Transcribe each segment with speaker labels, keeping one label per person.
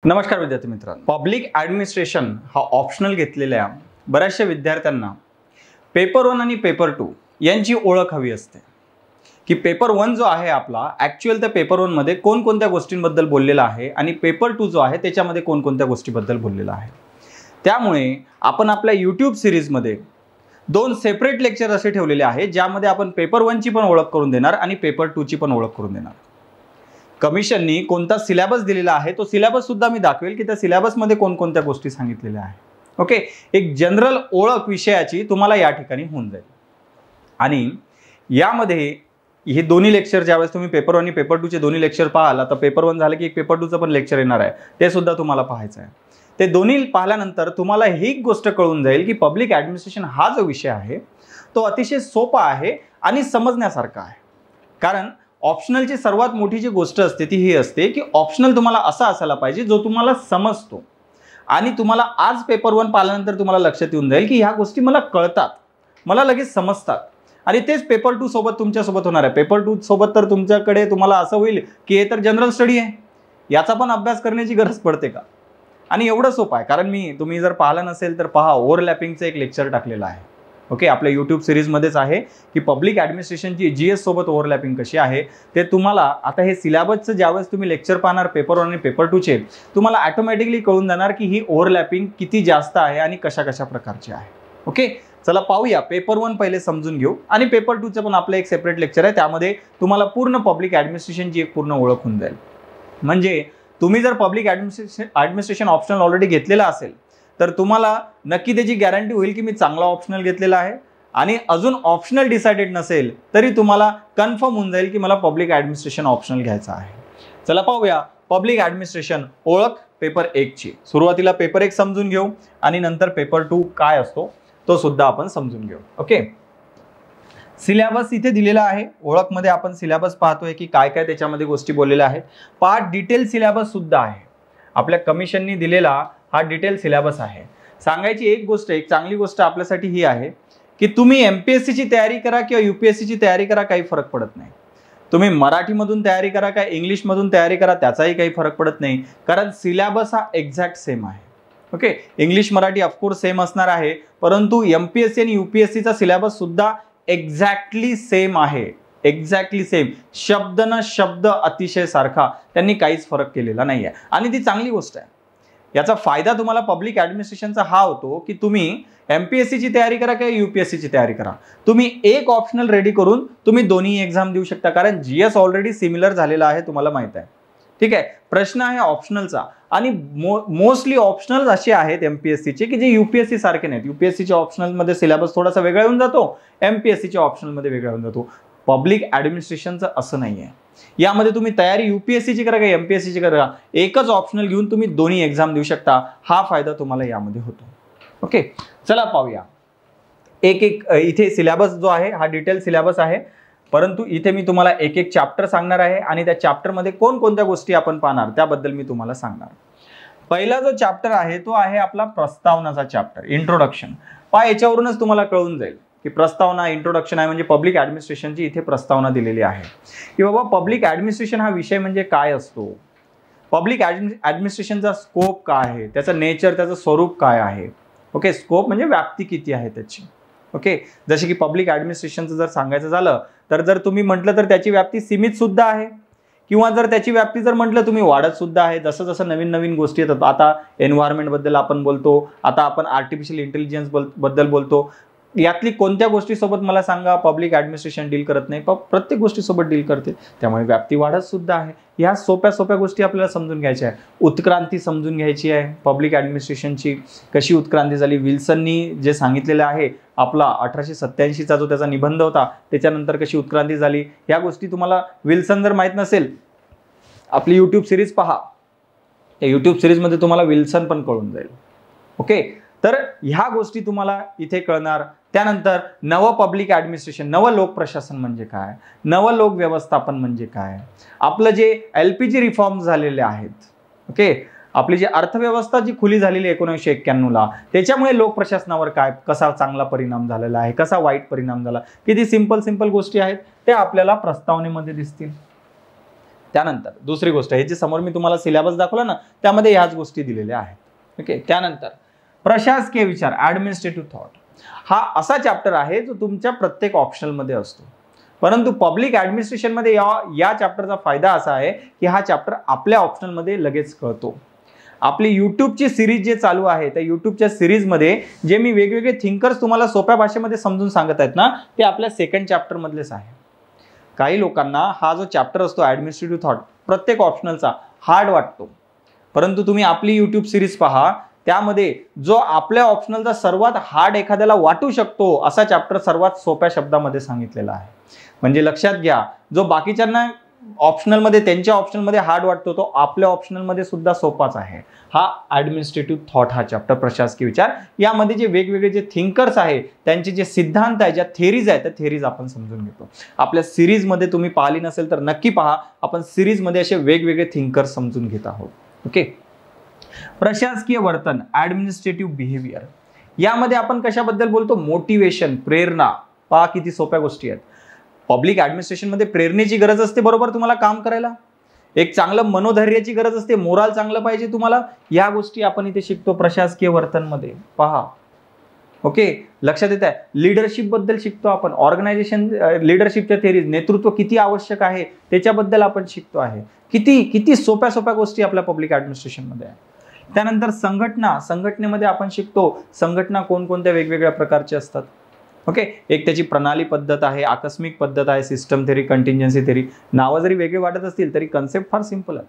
Speaker 1: नमस्कार विद्यार्थी मित्रांनो, पब्लिक ॲडमिनिस्ट्रेशन हा ऑप्शनल घेतलेल्या बऱ्याचशा विद्यार्थ्यांना पेपर 1 आणि पेपर 2 यांची ओळख हवी असते की पेपर 1 जो आहे आपला ॲक्च्युअल त्या पेपर 1 मध्ये कोणकोणत्या गोष्टींबद्दल बोललेला आहे आणि पेपर 2 जो आहे त्याच्यामध्ये कोणकोणत्या गोष्टीबद्दल बोललेला आहे। त्यामुळे आपण आपल्या YouTube सिरीजमध्ये 2 सेपरेट लेक्चर असे ठेवलेले आहेत ज्यामध्ये आपण पेपर 1 ची पण ओळख करून देणार आणि पेपर 2 ची पण ओळख करून देणार। कमिशननी कोणता सिलेबस दिलेला आहे तो सिलेबस सुद्धा मी दाखवेल की त्या सिलेबस मध्ये कोणकोणत्या गोष्टी सांगितलेल्या आहेत। ओके, एक जनरल ओळख विषयाची तुम्हाला या ठिकाणी होऊन जाईल। आणि यामध्ये हे दोन्ही लेक्चर ज्यावेळेस तुम्ही पेपर 1 आणि पेपर 2 चे दोन्ही लेक्चर पाहाल, आता पेपर 1 झालं की एक पेपर 2 चं पण लेक्चर येणार आहे, ते सुद्धा तुम्हाला पाहायचं आहे। ते दोन्ही पाहिल्यानंतर तुम्हाला ही गोष्ट कळून जाईल की पब्लिक ॲडमिनिस्ट्रेशन हा जो विषय आहे तो अतिशय सोपा आहे आणि समजण्यासारखा आहे। कारण ऑप्शनलची सर्वात मोठी जी गोष्ट असते ती ही असते की ऑप्शनल तुम्हाला असा असायला पाहिजे जो तुम्हाला समजतो आणि तुम्हाला आज पेपर 1 पाहिल्यानंतर तुम्हाला लक्षात येऊन जाईल की ह्या गोष्टी मला कळतात, मला लगेच समजतात। आणि तेच पेपर 2 सोबत तुमच्या सोबत होणार आहे। पेपर 2 सोबत तर तुमच्याकडे तुम्हाला असं होईल की हे तर जनरल स्टडी आहे, याचा पण अभ्यास करण्याची गरज पडते का? आणि एवढं सोपं आहे, कारण तुम्ही जर पाहिलं नसेल तर पहा, ओव्हरलॅपिंगचं एक लेक्चर टाकलेलं आहे। ओके, आपल्या YouTube सिरीजमध्येच आहे की पब्लिक ॲडमिनिस्ट्रेशनची GS सोबत ओव्हरलॅपिंग कशी आहे ते तुम्हाला आता हे सिलेबसचं ज्यावेळेस तुम्ही लेक्चर पाहणार पेपर 1 आणि पेपर 2 चे, तुम्हाला ऑटोमॅटिकली कळून जाणार की ही ओव्हरलॅपिंग किती जास्त आहे आणि कशा कशा प्रकारची आहे। ओके, चला पाहूया। पेपर 1 पहिले समजून घेऊ आणि पेपर 2 चं पण आपलं एक सेपरेट लेक्चर आहे, त्यामध्ये तुम्हाला पूर्ण पब्लिक ॲडमिनिस्ट्रेशनची एक पूर्ण ओळख होऊन जाईल। म्हणजे तुम्ही जर पब्लिक ॲडमिनिस्ट्रेशन ऑप्शनल ऑलरेडी घेतलेला असेल तर तुम्हाला नक्की त्याची गॅरंटी होईल की मी चांगला ऑप्शनल घेतलेला आहे, आणि अजून ऑप्शनल डिसाइडेड नसेल तरी तुम्हाला कन्फर्म होऊन जाईल की मला पब्लिक ॲडमिनिस्ट्रेशन ऑप्शनल घ्यायचा आहे। चला पाहूया पब्लिक ॲडमिनिस्ट्रेशन ओळख पेपर 1 ची। सुरुवातीला पेपर 1 समजून घेऊ आणि नंतर पेपर 2 काय असतो तो सुद्धा आपण समजून घेऊ। ओके, सिलेबस इथे दिलेला आहे। ओळख मध्ये आपण सिलेबस पाहतोय की काय काय त्याच्यामध्ये गोष्टी बोललेल्या आहेत। पार्ट डिटेल सिलेबस सुद्धा आहे, आपल्या कमिशननी दिलेला हा डिटेल सिलेबस आहे। सांगायची एक गोष्ट, एक चांगली गोष्ट आपल्यासाठी ही आहे की तुम्ही MPSC ची तयारी करा किंवा UPSC ची तयारी करा, काही फरक पडत नाही। तुम्ही मराठीमधून तयारी करा का इंग्लिशमधून तयारी करा त्याचाही काही फरक पडत नाही, कारण सिलेबस हा एक्झॅक्ट सेम आहे। Okay, English Marathi of course same असणार आहे, परंतु MPSC आणि UPSC चा सिलेबस सुद्धा एक्झॅक्टली सेम आहे, एक्झॅक्टली सेम, शब्द न शब्द अतिशय सारखा, त्यांनी काहीच फरक केलेला नाही आहे आणि ती चांगली गोष्ट आहे। याचा फायदा तुम्हाला पब्लिक ॲडमिनिस्ट्रेशनचा हा होतो की तुम्ही MPSC ची तयारी करा किंवा UPSC ची तयारी करा, तुम्ही एक ऑप्शनल रेडी करून तुम्ही दोन्ही एक्झाम देऊ शकता, कारण GS ऑलरेडी सिमिलर झालेला आहे, तुम्हाला माहित आहे। ठीक आहे, प्रश्न आहे ऑप्शनलचा आणि मोस्टली ऑप्शनल असे आहेत MPSC चे की जे UPSC सारखे नाहीत। UPSC च्या ऑप्शनल मध्ये सिलेबस थोडासा वेगळा येऊन जातो, MPSC च्या ऑप्शनल मध्ये वेगळा येऊन जातो। पब्लिक ॲडमिनिस्ट्रेशनचं असं नाही आहे। यामध्ये तुम्ही तयारी UPSC ची करा का MPSC ची करा, एकच ऑप्शनल घेऊन तुम्ही दोन्ही एक्झाम देऊ शकता, हा फायदा तुम्हाला यामध्ये होतो। ओके, चला पाहूया एक इथे सिलेबस जो आहे हा डिटेल सिलेबस आहे, परंतु इथे मी तुम्हाला एक एक चॅप्टर सांगणार आहे आणि त्या चॅप्टर मध्ये कोणकोणत्या गोष्टी आपण पाहणार त्याबद्दल मी तुम्हाला सांगणार। पहिला जो चॅप्टर आहे तो आहे आपला प्रस्तावनाचा चॅप्टर, इंट्रोडक्शन। याच्यावरूनच तुम्हाला कळून जाईल की प्रस्तावना, इंट्रोडक्शन आहे म्हणजे पब्लिक ॲडमिनिस्ट्रेशनची इथे प्रस्तावना दिलेली आहे की बाबा पब्लिक ॲडमिनिस्ट्रेशन हा विषय म्हणजे काय असतो, पब्लिक ॲडमिनिस्ट्रेशनचा स्कोप काय आहे, त्याचं नेचर, त्याचं स्वरूप काय आहे। ओके, स्कोप म्हणजे व्याप्ती किती आहे त्याची। ओके, जसे की पब्लिक ॲडमिनिस्ट्रेशनचं जर सांगायचं झालं तर जर तुम्ही म्हटलं तर त्याची व्याप्ती सीमित सुद्धा आहे, किंवा जर त्याची व्याप्ती जर म्हटलं तुम्ही वाढत सुद्धा आहे। जसं जसं नवीन नवीन गोष्टी येतात, आता एन्व्हायरमेंट बद्दल आपण बोलतो, आता आपण आर्टिफिशियल इंटेलिजन्स बद्दल बोलतो, यातली कोणत्या गोष्टीसोबत मला सांगा पब्लिक ॲडमिनिस्ट्रेशन डील करत नाही, प्रत्येक गोष्टीसोबत डील करते, त्यामुळे व्याप्ती वाढत सुद्धा आहे। ह्या सोप्या सोप्या गोष्टी आपल्याला समजून घ्यायच्या आहे। उत्क्रांती समजून घ्यायची आहे पब्लिक ॲडमिनिस्ट्रेशनची, कशी उत्क्रांती झाली, विल्सननी जे सांगितलेलं आहे आपला 1887 चा जो त्याचा निबंध होता त्याच्यानंतर कशी उत्क्रांती झाली, ह्या गोष्टी तुम्हाला, विल्सन जर माहीत नसेल आपली YouTube सिरीज पहा, त्या YouTube सिरीजमध्ये तुम्हाला विल्सन पण कळून जाईल। ओके, तर ह्या गोष्टी तुम्हाला इथे कळणार। त्यानंतर नव पब्लिक ॲडमिनिस्ट्रेशन, नव लोक प्रशासन म्हणजे काय, नव लोक व्यवस्थापन म्हणजे काय, आपलं जे LPG रिफॉर्म झालेले आहेत, ओके, आपली जी अर्थव्यवस्था जी खुली झालेली 1991 ला, त्याच्यामुळे लोक प्रशासनावर काय, कसा चांगला परिणाम झालेला आहे, कसा वाईट परिणाम झाला, किती सिंपल गोष्टी आहेत त्या आपल्याला प्रस्तावनेमध्ये दिसतील। त्यानंतर दुसरी गोष्ट, हे जे समोर मी तुम्हाला सिलेबस दाखवला ना, त्यामध्ये ह्याच गोष्टी दिलेल्या आहेत. ओके, त्यानंतर प्रशासकीय विचार, ऍडमिनिस्ट्रेटिव्ह थॉट, हा असा चॅप्टर आहे जो तुमच्या प्रत्येक ऑप्शनलमध्ये असतो. परंतु पब्लिक ऍडमिनिस्ट्रेशनमध्ये या चॅप्टरचा फायदा असा आहे की हा चॅप्टर आपल्या ऑप्शनलमध्ये लगेच कळतो. आपली यूट्यूबची सिरीज जे चालू आहे, त्या यूट्यूबच्या सिरीजमध्ये जे मी वेगवेगळे थिंकर्स तुम्हाला सोप्या भाषेमध्ये समजून सांगत आहेत ना, ते आपल्या सेकंड चॅप्टरमधलेच आहे. काही लोकांना हा जो चॅप्टर असतो ऍडमिनिस्ट्रेटिव्ह थॉट प्रत्येक ऑप्शनलचा हार्ड वाटतो, परंतु तुम्ही आपली यूट्यूब सिरीज पहा, त्यामध्ये जो आपल्या ऑप्शनलचा सर्वात हार्ड एखाद्याला वाटू शकतो असा चॅप्टर सर्वात सोप्या शब्दामध्ये सांगितलेला आहे. म्हणजे लक्षात घ्या, जो बाकीच्यांना ऑप्शनलमध्ये त्यांच्या ऑप्शनलमध्ये हार्ड वाटतो तो आपल्या ऑप्शनलमध्ये सुद्धा सोपाच आहे. हा ऍडमिनिस्ट्रेटिव्ह थॉट हा चॅप्टर, प्रशासकीय विचार, यामध्ये जे वेगवेगळे जे थिंकर्स आहे, त्यांचे जे सिद्धांत आहे, ज्या थेरीज आहेत, त्या थेरीज आपण समजून घेतो. आपल्या सिरीजमध्ये तुम्ही पाहिली नसेल तर नक्की पहा, आपण सिरीजमध्ये असे वेगवेगळे थिंकर्स समजून घेत आहोत. ओके, प्रशासकीय वर्तन, ऍडमिनिस्ट्रेटिव्ह बिहेवियर, यामध्ये आपण कशाबद्दल बोलतो? मोटिवेशन, प्रेरणा. पहा किती सोप्या गोष्टी आहेत. पब्लिक ऍडमिनिस्ट्रेशन मध्ये प्रेरणेची गरज असते, बरोबर, तुम्हाला काम करायला. एक चांगलं मनोधैर्याची गरज असते, मोराल चांगलं पाहिजे तुम्हाला. या गोष्टी आपण इथे शिकतो प्रशासकीय वर्तन मध्ये. पहा, ओके, लक्षात येत आहे. लिडरशिप बद्दल शिकतो आपण, ऑर्गनायझेशन लिडरशिपच्या थेरीज, नेतृत्व किती आवश्यक आहे त्याच्याबद्दल आपण शिकतो आहे. किती सोप्या सोप्या गोष्टी आपल्या पब्लिक ऍडमिनिस्ट्रेशन मध्ये आहे. त्यानंतर संघटना, संघटनेमध्ये आपण शिकतो संघटना कोणकोणत्या वेगवेगळ्या प्रकारचे असतात. ओके, एक त्याची प्रणाली पद्धत आहे, आकस्मिक पद्धत आहे, सिस्टम थेरी, कंटिंजन्सी थेरी. नावं जरी वेगळे वाटत असतील तरी कन्सेप्ट फार सिंपल आहे.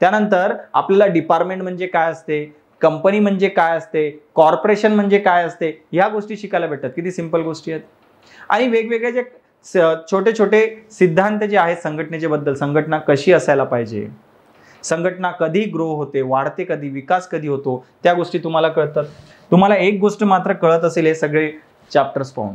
Speaker 1: त्यानंतर आपल्याला डिपार्टमेंट म्हणजे काय असते, कंपनी म्हणजे काय असते, कॉर्पोरेशन म्हणजे काय असते, ह्या गोष्टी शिकायला भेटतात. किती सिंपल गोष्टी आहेत. आणि वेगवेगळे जे छोटे छोटे सिद्धांत जे आहेत संघटनेचे बद्दल, संघटना कशी असायला पाहिजे, संघटना कधी ग्रो होते, वाढते कधी, विकास कधी होतो, त्या गोष्टी तुम्हाला कळतात. तुम्हाला एक गोष्ट मात्र कळत असेल, हे सगळे चॅप्टर्स पाहून,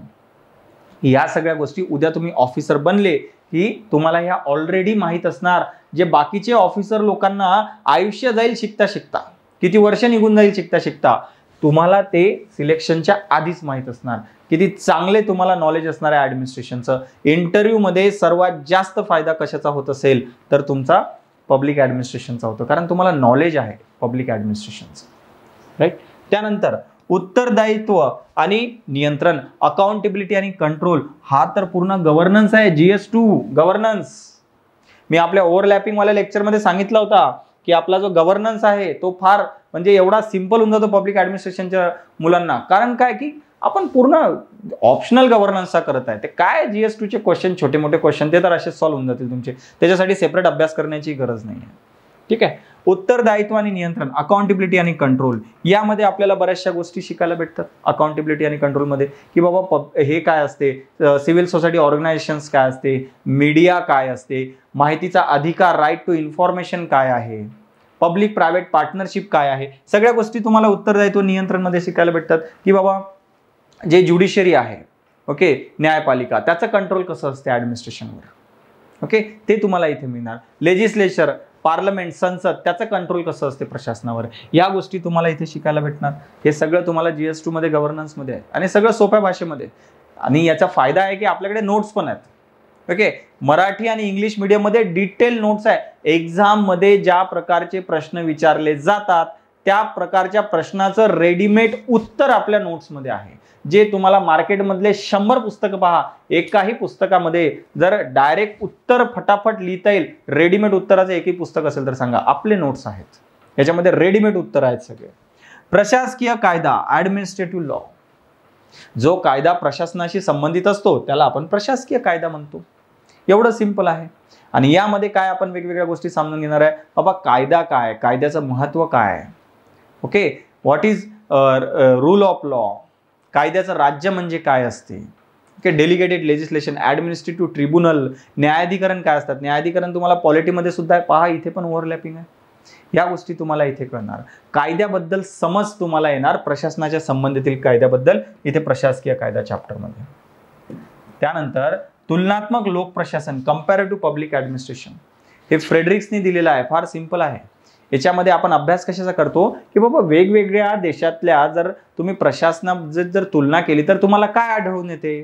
Speaker 1: या सगळ्या गोष्टी उद्या तुम्ही ऑफिसर बनले की तुम्हाला ह्या ऑलरेडी माहीत असणार. जे बाकीचे ऑफिसर लोकांना आयुष्य जाईल शिकता शिकता, किती वर्ष निघून जाईल शिकता शिकता, तुम्हाला ते सिलेक्शनच्या आधीच माहीत असणार. किती चांगले तुम्हाला नॉलेज असणार आहे ऍडमिनिस्ट्रेशनचं. इंटरव्ह्यू मध्ये सर्वात जास्त फायदा कशाचा होत असेल तर तुमचा पब्लिक ऍडमिनिस्ट्रेशनचा होतो, कारण तुम्हाला नॉलेज आहे पब्लिक ऍडमिनिस्ट्रेशनचं, राईट. त्यानंतर उत्तरदायित्व आणि नियंत्रण, अकाउंटेबिलिटी आणि कंट्रोल, हा तर पूर्ण गव्हर्नन्स आहे. GS2 governance. मी आपल्या ओव्हरलॅपिंग वाल्या लेक्चरमध्ये सांगितलं होता की आपला जो गव्हर्नन्स आहे तो फार म्हणजे एवढा सिंपल होऊन जातो पब्लिक ऍडमिनिस्ट्रेशनच्या मुलांना. कारण काय की आपण पूर्ण ऑप्शनल गव्हर्नन्सचा करत आहे. ते काय GS2 चे क्वेश्चन, छोटे मोठे क्वेश्चन, ते तर असे सॉल्व्ह होऊन जातील तुमचे. त्याच्यासाठी सेपरेट अभ्यास करण्याची गरज नाही आहे. ठीक आहे. उत्तरदायित्व आणि नियंत्रण, अकाउंटेबिलिटी आणि कंट्रोल, यामध्ये आपल्याला बऱ्याचशा गोष्टी शिकायला भेटतात. अकाउंटेबिलिटी आणि कंट्रोलमध्ये की बाबा हे काय असते, सिव्हिल सोसायटी ऑर्गनायझेशन्स काय असते, मीडिया काय असते, माहितीचा अधिकार, राईट टू इन्फॉर्मेशन काय आहे, पब्लिक प्रायव्हेट पार्टनरशिप काय आहे, सगळ्या गोष्टी तुम्हाला उत्तरदायित्व नियंत्रणमध्ये शिकायला भेटतात. की बाबा जे ज्युडिशरी आहे, ओके, न्यायपालिका, त्याचं कंट्रोल कसं असते ऍडमिनिस्ट्रेशनवर, ओके, ते तुम्हाला इथे मिळणार. लेजिस्लेचर, पार्लमेंट, संसद, त्याचं कंट्रोल कसं असते प्रशासनावर, या गोष्टी तुम्हाला इथे शिकायला भेटणार. हे सगळं तुम्हाला GS2 मध्ये गव्हर्नन्समध्ये आहे आणि सगळं सोप्या भाषेमध्ये. आणि याचा फायदा आहे की आपल्याकडे नोट्स पण आहेत. ओके, मराठी आणि इंग्लिश मीडियम मध्ये डिटेल नोट्स आहे. एक्झाम मध्ये ज्या प्रकारचे प्रश्न विचारले जातात त्या प्रकारच्या प्रश्नाचं रेडीमेड उत्तर आपल्या नोट्समध्ये आहे. जे तुम्हाला मार्केटमधले 100 पुस्तकं पहा, एकाही पुस्तकामध्ये जर डायरेक्ट उत्तर फटाफट लिहिता येईल, रेडीमेड उत्तराचं एकही पुस्तक असेल तर सांगा. आपले नोट्स आहेत, याच्यामध्ये रेडीमेड उत्तर आहेत सगळे. प्रशासकीय कायदा, ऍडमिनिस्ट्रेटिव्ह लॉ, जो कायदा प्रशासनाशी संबंधित असतो त्याला आपण प्रशासकीय कायदा म्हणतो. एवढं सिंपल आहे. आणि यामध्ये काय आपण वेगवेगळ्या गोष्टी समजून घेणार आहे. बाबा कायदा काय, कायद्याचं महत्व काय, okay, what is rule of law, कायद्याचं राज्य म्हणजे काय असते, okay, delegated legislation, administrative tribunal, न्यायाधिकरण काय असतात. न्यायाधिकरण तुम्हाला पॉलिटीमध्ये सुद्धा आहे, पहा इथे पण ओव्हरलॅपिंग आहे. या गोष्टी तुम्हाला इथे कळणार. कायद्याबद्दल समज तुम्हाला येणार, प्रशासनाच्या संबंधितील कायद्याबद्दल इथे प्रशासकीय कायदा चॅप्टरमध्ये. त्यानंतर तुलनात्मक लोक प्रशासन, कंपॅरेटिव्ह पब्लिक ऍडमिनिस्ट्रेशन, हे फ्रेडरिक्सने दिलेलं आहे. फार सिंपल आहे. याच्यामध्ये आपण अभ्यास कशाचा करतो की बाबा वेगवेगळ्या देशातल्या जर तुम्ही प्रशासनात जर तुलना केली तर तुम्हाला काय आढळून येते.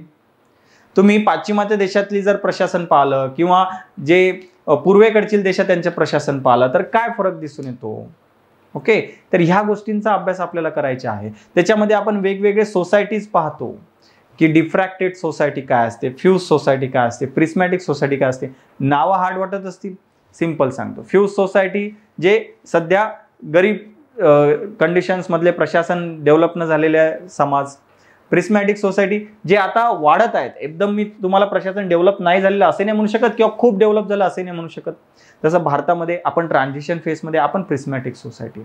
Speaker 1: तुम्ही पाश्चिमात्य देशातली जर प्रशासन पाहिलं किंवा जे पूर्वेकडील देशात त्यांचे प्रशासन पाहिलं तर काय फरक दिसून येतो. ओके, तर ह्या गोष्टींचा अभ्यास आपल्याला करायचा आहे. त्याच्यामध्ये आपण वेगवेगळे सोसायटीज पाहतो की डिफ्रॅक्टेड सोसायटी काय असते, फ्यूज सोसायटी काय असते, प्रिस्मॅटिक सोसायटी काय असते. नावं हार्ड वाटत असतील, सिंपल सांगतो. फ्यूज सोसायटी जे सध्या गरीब कंडिशन्स मधले प्रशासन डेव्हलप न झालेले समाज. प्रिस्मॅटिक सोसायटी जे आता वाढत आहेत. एकदम मी तुम्हाला प्रशासन डेव्हलप नाही झालेलं असे नाही म्हणू शकत किंवा खूप डेव्हलप झालं असे नाही म्हणू शकत. तसं भारतामध्ये आपण ट्रान्झिशन फेजमध्ये आपण प्रिस्मॅटिक सोसायटी.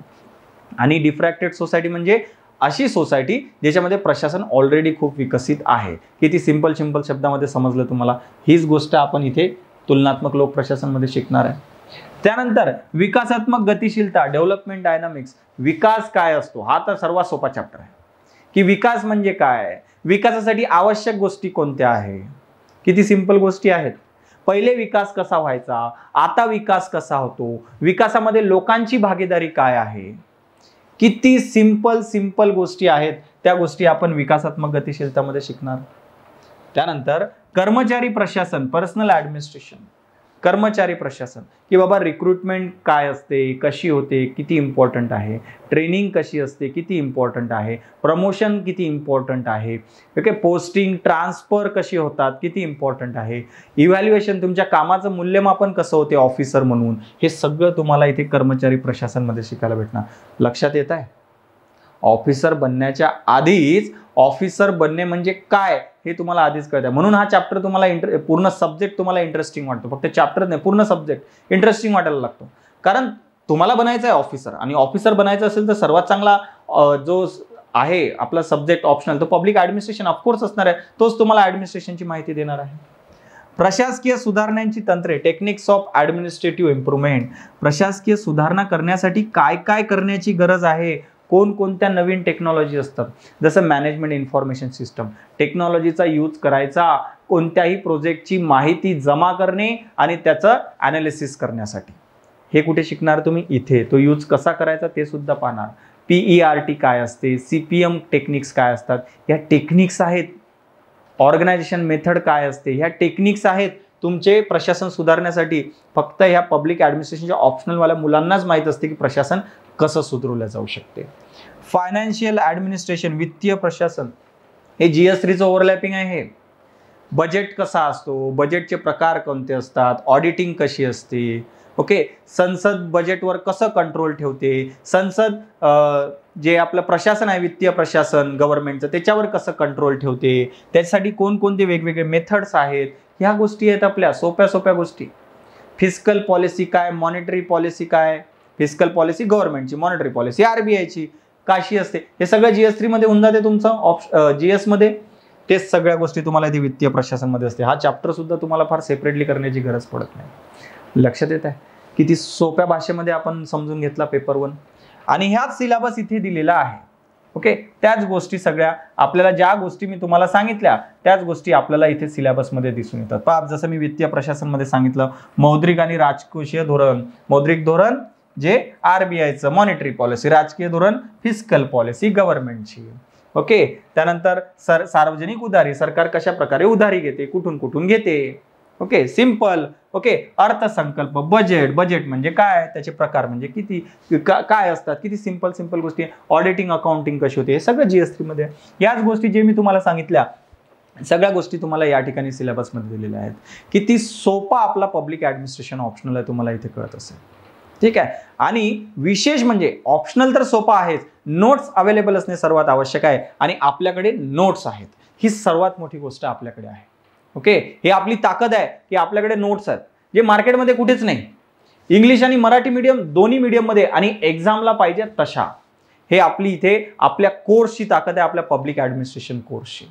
Speaker 1: आणि डिफ्रॅक्टेड सोसायटी म्हणजे अशी सोसायटी ज्याच्यामध्ये प्रशासन ऑलरेडी खूप विकसित आहे. किती सिंपल शब्दामध्ये समजलं तुम्हाला. हीच गोष्ट आपण इथे तुलनात्मक लोक प्रशासनमध्ये शिकणार आहे. त्यानंतर विकासात्मक गतिशीलता, डेव्हलपमेंट डायनामिक्स. विकास काय असतो हा तर सर्वात सोपा चॅप्टर आहे की विकास म्हणजे काय, विकासासाठी आवश्यक गोष्टी कोणत्या आहे. किती सिंपल गोष्टी आहेत. पहिले विकास कसा व्हायचा, आता विकास कसा होतो, विकासामध्ये लोकांची भागीदारी काय आहे. किती सिंपल गोष्टी आहेत. त्या गोष्टी आपण विकासात्मक गतिशीलतामध्ये शिकणार. त्यानंतर कर्मचारी प्रशासन, पर्सनल ऍडमिनिस्ट्रेशन. कर्मचारी प्रशासन की बाबा रिक्रुटमेंट काय असते, कशी होते, किती इम्पॉर्टंट आहे. ट्रेनिंग कशी असते, किती इम्पॉर्टंट आहे. प्रमोशन किती इम्पॉर्टंट आहे. ओके, पोस्टिंग ट्रान्सफर कशी होतात, किती इम्पॉर्टंट आहे. इव्हॅल्युएशन, तुमच्या कामाचं मूल्यमापन कसं होते ऑफिसर म्हणून. हे सगळं तुम्हाला इथे कर्मचारी प्रशासनमध्ये शिकायला भेटणार. लक्षात येत आहे. ऑफिसर बनण्याच्या आधीच ऑफिसर बनणे म्हणजे काय हे तुम्हाला आधीच कळतं. म्हणून हा चॅप्टर तुम्हाला पूर्ण सब्जेक्ट तुम्हाला इंटरेस्टिंग वाटतो. फक्त चॅप्टर नाही, पूर्ण सब्जेक्ट इंटरेस्टिंग वाटायला लागतो. कारण तुम्हाला बनायचं आहे ऑफिसर. आणि ऑफिसर बनायचं असेल तर सर्वात चांगला जो आहे आपला सब्जेक्ट ऑप्शनल तो पब्लिक ऍडमिनिस्ट्रेशन ऑफकोर्स असणार आहे. तोच तुम्हाला ऍडमिनिस्ट्रेशनची माहिती देणार आहे. प्रशासकीय सुधारणांची तंत्रे, टेक्निक्स ऑफ ऍडमिनिस्ट्रेटिव्ह इम्प्रुव्हमेंट. प्रशासकीय सुधारणा करण्यासाठी काय काय करण्याची गरज आहे, कोणकोणत्या नवीन टेक्नॉलॉजी असतात. जसं मॅनेजमेंट इन्फॉर्मेशन सिस्टम, टेक्नॉलॉजीचा यूज करायचा कोणत्याही प्रोजेक्टची माहिती जमा करणे आणि त्याचं ॲनालिसिस करण्यासाठी. हे कुठे शिकणार तुम्ही इथे. तो यूज कसा करायचा ते सुद्धा पाहणार. PERT काय असते, CPM टेक्निक्स काय असतात, ह्या टेक्निक्स आहेत. ऑर्गनायझेशन मेथड काय असते, ह्या टेक्निक्स आहेत तुमचे प्रशासन सुधारण्यासाठी. फक्त ह्या पब्लिक ॲडमिनिस्ट्रेशनच्या ऑप्शनलवाल्या मुलांनाच माहीत असते की प्रशासन कसं सुधारलं जाऊ शकते. फायनान्शियल ॲडमिनिस्ट्रेशन, वित्तीय प्रशासन, हे GS3चं ओव्हरलॅपिंग आहे. बजेट कसा असतो, बजेटचे प्रकार कोणते असतात, ऑडिटिंग कशी असते. ओके, संसद बजेटवर कसं कंट्रोल ठेवते, संसद जे आपलं प्रशासन आहे वित्तीय प्रशासन गव्हर्नमेंटचं त्याच्यावर कसं कंट्रोल ठेवते, त्याच्यासाठी कोणकोणते वेगवेगळे मेथड्स आहेत. ह्या गोष्टी आहेत आपल्या सोप्या गोष्टी. फिस्कल पॉलिसी काय, मॉनिटरी पॉलिसी काय. फिस्कल पॉलिसी गव्हर्नमेंटची, मॉनिटरी पॉलिसी RBIची कशी असते, हे सगळं GS3 मध्ये होऊन जाते तुमचं GS मध्ये. ते सगळ्या गोष्टी तुम्हाला इथे वित्तीय प्रशासनमध्ये असते. हा चॅप्टर सुद्धा तुम्हाला फार सेपरेटली करण्याची गरज पडत नाही. लक्षात येत आहे किती सोप्या भाषेमध्ये आपण समजून घेतला पेपर 1. आणि ह्याच सिलेबस इथे दिलेला आहे. ओके, त्याच गोष्टी सगळ्या आपल्याला, ज्या गोष्टी मी तुम्हाला सांगितल्या त्याच गोष्टी आपल्याला इथे सिलेबसमध्ये दिसून येतात. पहा, जसं मी वित्तीय प्रशासनमध्ये सांगितलं, मौद्रिक आणि राजकोषीय धोरण. मौद्रिक धोरण जे RBIचं, मॉनिटरी पॉलिसी. राजकीय धोरण फिस्कल पॉलिसी गव्हर्नमेंटची. ओके, त्यानंतर सार्वजनिक उधारी, सरकार कशा प्रकारे उधारी घेते, कुठून घेते. Okay, simple. ओके, अर्थसंकल्प, बजेट म्हणजे काय, त्याचे प्रकार म्हणजे किती काय असतात, किती सिंपल गोष्टी. ऑडिटिंग, अकाउंटिंग कशी होते, हे सगळं GS3 मध्ये. याच गोष्टी जे मी तुम्हाला सांगितल्या सगळ्या गोष्टी तुम्हाला या ठिकाणी सिलेबसमध्ये दिलेल्या आहेत. किती सोपा आपला पब्लिक ऍडमिनिस्ट्रेशन ऑप्शनल आहे तुम्हाला इथे कळत असेल. ठीक आहे. आणि विशेष म्हणजे ऑप्शनल तर सोपा आहेच, नोट्स अवेलेबल असणे सर्वात आवश्यक आहे. आणि आपल्याकडे नोट्स आहेत, ही सर्वात मोठी गोष्ट आपल्याकडे आहे. ओके, हे आपली ताकद आहे की आपल्याकडे नोट्स आहेत जे मार्केटमध्ये कुठेच नाही. इंग्लिश आणि मराठी मीडियम दोन्ही मीडियममध्ये आणि एक्झामला पाहिजे तशा. हे आपली इथे आपल्या कोर्सची ताकद आहे, आपल्या पब्लिक ॲडमिनिस्ट्रेशन कोर्सची.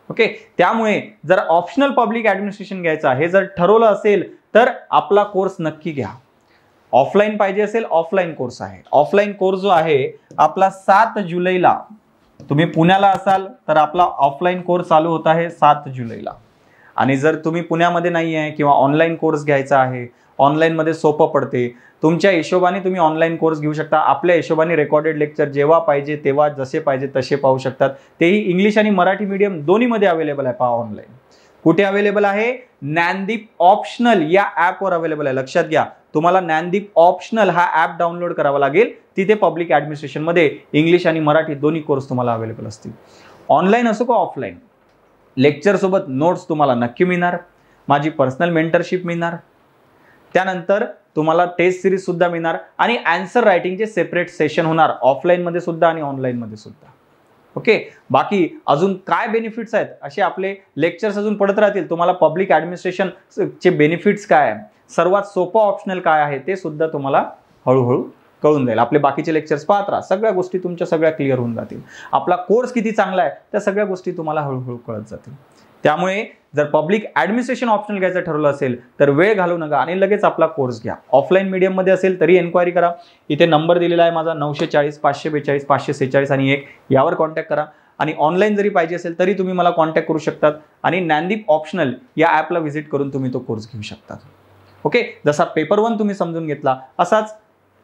Speaker 1: ओके, त्यामुळे जर ऑप्शनल पब्लिक ॲडमिनिस्ट्रेशन घ्यायचा हे जर ठरवलं असेल तर आपला कोर्स नक्की घ्या. ऑफलाईन पाहिजे असेल, ऑफलाईन कोर्स आहे. ऑफलाईन कोर्स जो आहे आपला 7 जुलैला, तुम्ही पुण्याला असाल तर आपला ऑफलाईन कोर्स चालू होत आहे 7 जुलैला. आणि जर तुम्ही पुण्यामध्ये नाही आहे किंवा ऑनलाईन कोर्स घ्यायचा आहे, ऑनलाईनमध्ये सोपं पडते, तुमच्या हिशोबाने तुम्ही ऑनलाईन कोर्स घेऊ शकता. आपल्या हिशोबाने रेकॉर्डेड लेक्चर जेव्हा पाहिजे तेव्हा जसे पाहिजे तसे पाहू शकतात. तेही इंग्लिश आणि मराठी मीडियम दोन्हीमध्ये अवेलेबल आहे पहा ऑनलाईन. कुठे अवेलेबल आहे? ज्ञानदीप ऑप्शनल या ऍपवर अवेलेबल आहे. लक्षात घ्या, तुम्हाला ज्ञानदीप ऑप्शनल हा ऍप डाउनलोड करावा लागेल. तिथे पब्लिक ऍडमिनिस्ट्रेशन मध्ये इंग्लिश आणि मराठी दोन्ही कोर्स तुम्हाला अवेलेबल असतील. ऑनलाईन असो का ऑफलाईन, लेक्चर सोबत नोट्स तुम्हाला नक्की मिळणार, माझी पर्सनल मेंटरशिप मिळणार, त्यानंतर तुम्हाला टेस्ट सिरीज सुद्धा मिळणार आणि आन्सर रायटिंगचे सेपरेट सेशन होणार ऑफलाईन मध्ये सुद्धा आणि ऑनलाईन मध्ये सुद्धा. ओके, बाकी अजून काय बेनिफिट्स आहेत, असे आपले लेक्चर्स अजून पडत राहतील. तुम्हाला पब्लिक ऍडमिनिस्ट्रेशन चे बेनिफिट्स काय आहे, सर्वात सोपं ऑप्शनल काय आहे, ते सुद्धा तुम्हाला हळूहळू कळून जाईल. आपले बाकीचे लेक्चर्स पाहत राहा, सगळ्या गोष्टी तुमच्या सगळ्या क्लिअर होऊन जातील. आपला कोर्स किती चांगला आहे त्या सगळ्या गोष्टी तुम्हाला हळूहळू कळत जातील. त्यामुळे जर पब्लिक ऍडमिनिस्ट्रेशन ऑप्शनल घ्यायचं ठरवलं असेल तर वेळ घालवू नका आणि लगेच आपला कोर्स घ्या. ऑफलाईन मीडियम मध्ये असेल तरी एन्क्वायरी करा. इथे नंबर दिलेला आहे माझा 940 542 546 आणि 1, यावर कॉन्टॅक्ट करा. आणि ऑनलाईन जरी पाहिजे असेल तरी तुम्ही मला कॉन्टॅक्ट करू शकतात आणि ज्ञानदीप ऑप्शनल या ॲपला व्हिजिट करून तुम्ही तो कोर्स घेऊ शकता. ओके, जसा पेपर 1 तुम्ही समजून घेतला असाच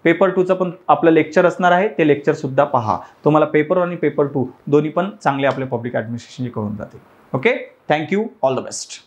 Speaker 1: पेपर 2चं पण आपलं लेक्चर असणार आहे. ते लेक्चर सुद्धा पहा. तुम्हाला पेपर 1 आणि पेपर 2 दोन्ही पण चांगले आपले पब्लिक ऍडमिनिस्ट्रेशनचे कळून जातील. Okay, thank you, all the best.